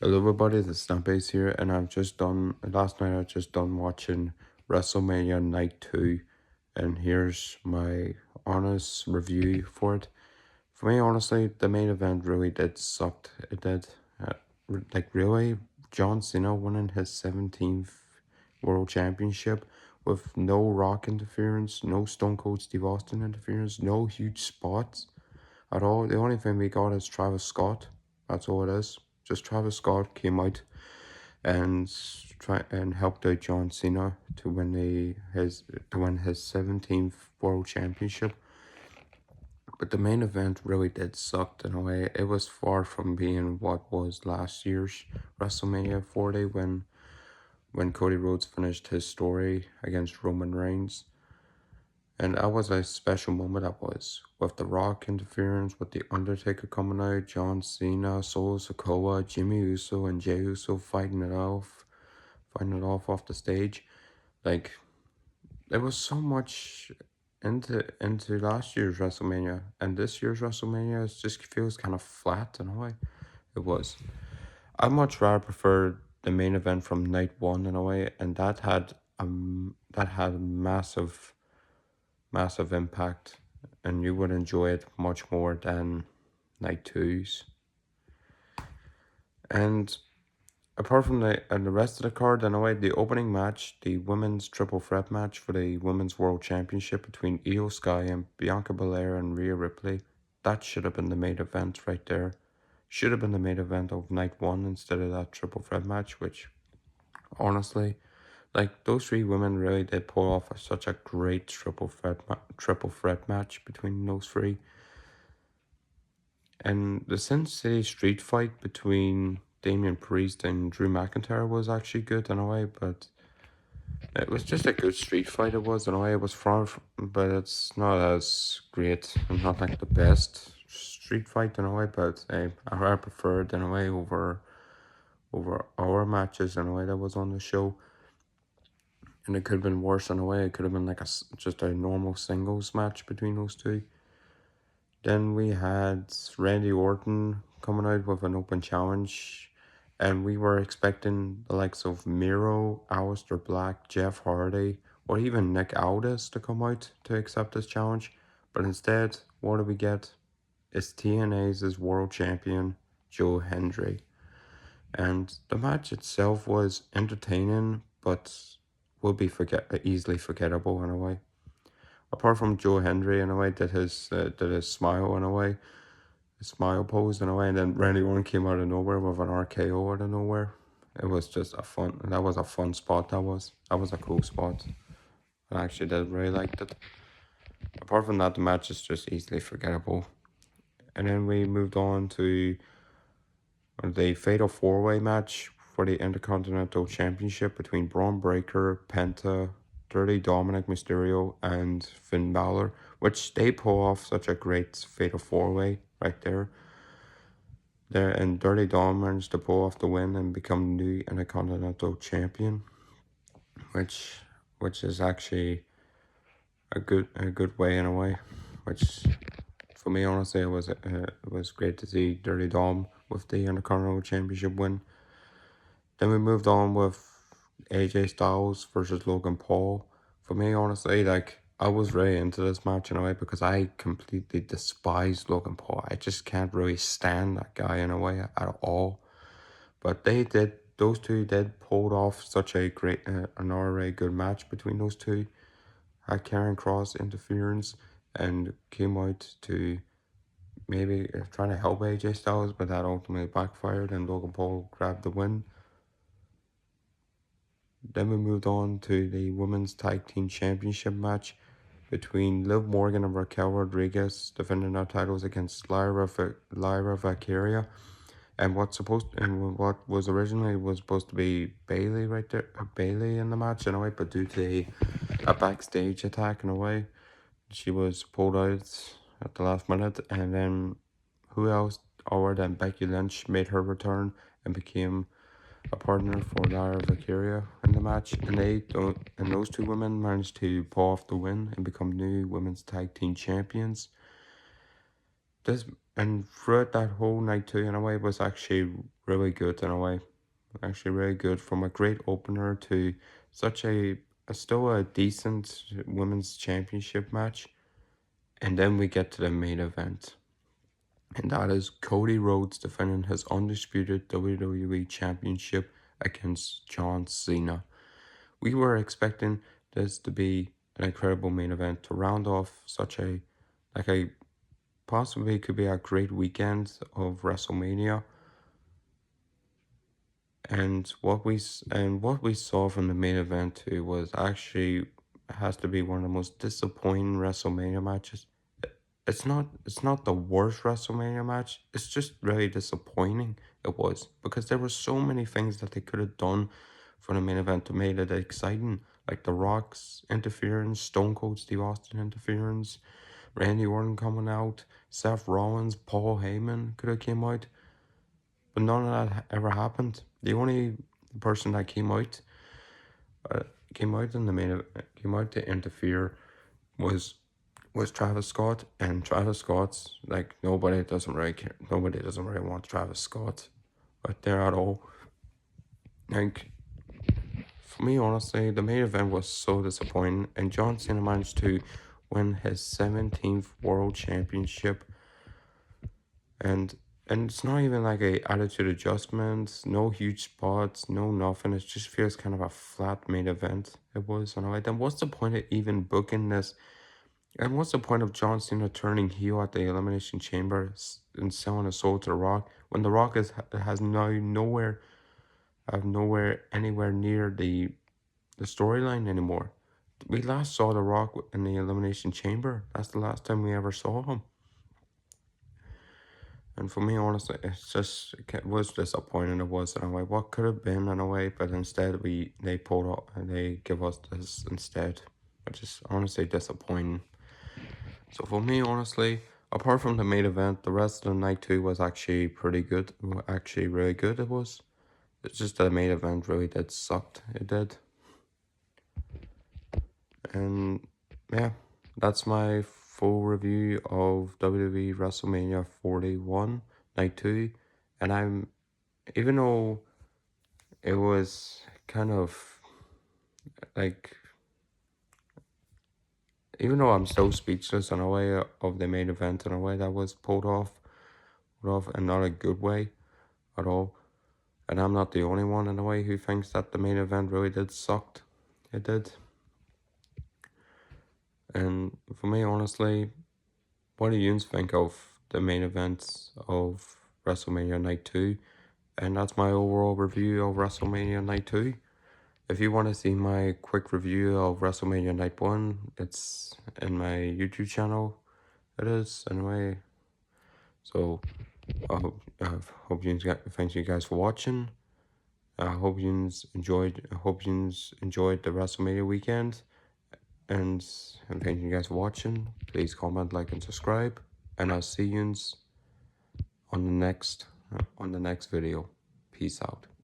Hello everybody, the Snapace here, and last night I just done watching WrestleMania Night 2, and here's my honest review for it. For me, honestly, the main event really did sucked. It did. Really, John Cena winning his 17th World Championship with no Rock interference, no Stone Cold Steve Austin interference, no huge spots at all. The only thing we got is Travis Scott. That's all it is. Just Travis Scott came out and helped out John Cena to win his 17th World Championship. But the main event really did suck in a way. It was far from being what was last year's WrestleMania 40 when Cody Rhodes finished his story against Roman Reigns. And that was a special moment, that was. With The Rock interference, with The Undertaker coming out, John Cena, Solo Sikoa, Jimmy Uso, and Jey Uso fighting it off the stage. Like, there was so much into last year's WrestleMania, and this year's WrestleMania just feels kind of flat in a way. It was. I much rather prefer the main event from night one in a way, and that had massive impact, and you would enjoy it much more than night twos. And apart from the rest of the card, in a way, the opening match, the women's triple threat match for the Women's World Championship between Io Sky and Bianca Belair and Rhea Ripley, that should have been the main event right there. Should have been the main event of night one instead of that triple threat match, which honestly, like those three women really did pull off such a great triple threat match between those three. And the Sin City street fight between Damian Priest and Drew McIntyre was actually good in a way, but it was just a good street fight. It was in a way. It was far, but it's not as great and not like the best street fight in a way. But I prefer it in a way over our matches in a way that was on the show. And it could have been worse in a way. It could have been like just a normal singles match between those two. Then we had Randy Orton coming out with an open challenge, and we were expecting the likes of Miro, Aleister Black, Jeff Hardy, or even Nick Aldis to come out to accept this challenge. But instead, what do we get? It's TNA's world champion, Joe Hendry. And the match itself was entertaining, but will be easily forgettable in a way. Apart from Joe Hendry in a way, did his smile in a way, his smile pose in a way, and then Randy Orton came out of nowhere with an RKO out of nowhere. It was just that was a fun spot. That was a cool spot. I actually did really liked it. Apart from that, the match is just easily forgettable. And then we moved on to the Fatal 4-Way match for the Intercontinental Championship between Braun Breaker, Penta, Dirty Dominic Mysterio, and Finn Balor, which they pull off such a great Fatal 4-Way right there. And Dirty Dom managed to pull off the win and become new Intercontinental Champion, which which is actually a good way in a way, which for me honestly it was great to see Dirty Dom with the Intercontinental Championship win. Then we moved on with AJ Styles versus Logan Paul. For me, honestly, like I was really into this match in a way because I completely despise Logan Paul. I just can't really stand that guy in a way at all. But those two did pulled off such a great, an already good match between those two. Had Karen Cross interference and came out to maybe trying to help AJ Styles, but that ultimately backfired and Logan Paul grabbed the win. Then we moved on to the Women's Tag Team Championship match between Liv Morgan and Raquel Rodriguez, defending their titles against Lyra Valkyria, and what was originally was supposed to be Bailey right there, Bailey in the match in a way, but due to a backstage attack in a way, she was pulled out at the last minute, and then who else other than Becky Lynch made her return and became a partner for Lyra Valkyria in the match, and those two women managed to pull off the win and become new women's tag team champions. This and throughout that whole night too, in a way, was actually really good in a way. Actually, really good from a great opener to such a still a decent women's championship match. And then we get to the main event. And that is Cody Rhodes defending his undisputed WWE Championship against John Cena. We were expecting this to be an incredible main event to round off such a possibly could be a great weekend of WrestleMania. And what we saw from the main event too was actually has to be one of the most disappointing WrestleMania matches. It's not the worst WrestleMania match. It's just really disappointing. It was because there were so many things that they could have done for the main event to make it exciting, like The Rock's interference, Stone Cold Steve Austin interference, Randy Orton coming out, Seth Rollins, Paul Heyman could have came out, but none of that ever happened. The only person that uh, came out in the came out to interfere was Travis Scott, and Travis Scott's like nobody doesn't really care. Nobody doesn't really want Travis Scott out there at all. Like for me, honestly, the main event was so disappointing, and John Cena managed to win his 17th World Championship, and it's not even like a attitude adjustment, no huge spots, no nothing. It just feels kind of a flat main event. It was, and I'm like, then what's the point of even booking this? And what's the point of John Cena turning heel at the Elimination Chamber and selling his soul to The Rock when The Rock has now nowhere anywhere near the storyline anymore? We last saw The Rock in the Elimination Chamber. That's the last time we ever saw him. And for me, honestly, it was disappointing. It was in a way. What could have been in a way, but instead they pulled up and they give us this instead, which is honestly disappointing. So for me, honestly, apart from the main event, the rest of the night too was actually pretty good. Actually, really good. It was. It's just that the main event really did sucked. It did. And yeah, that's my full review of WWE WrestleMania 41 Night 2. And even though it was kind of like, even though I'm still speechless in a way of the main event in a way that was pulled off in not a good way at all. And I'm not the only one in a way who thinks that the main event really did sucked. It did. And for me, honestly, what do you think of the main events of WrestleMania Night 2? And that's my overall review of WrestleMania Night 2. If you want to see my quick review of WrestleMania Night 1, it's in my YouTube channel. It is, anyway. So, hope you guys, thank you guys for watching. I hope you enjoyed. I hope you enjoyed the WrestleMania weekend. And thank you guys for watching. Please comment, like, and subscribe. And I'll see you on the next video. Peace out.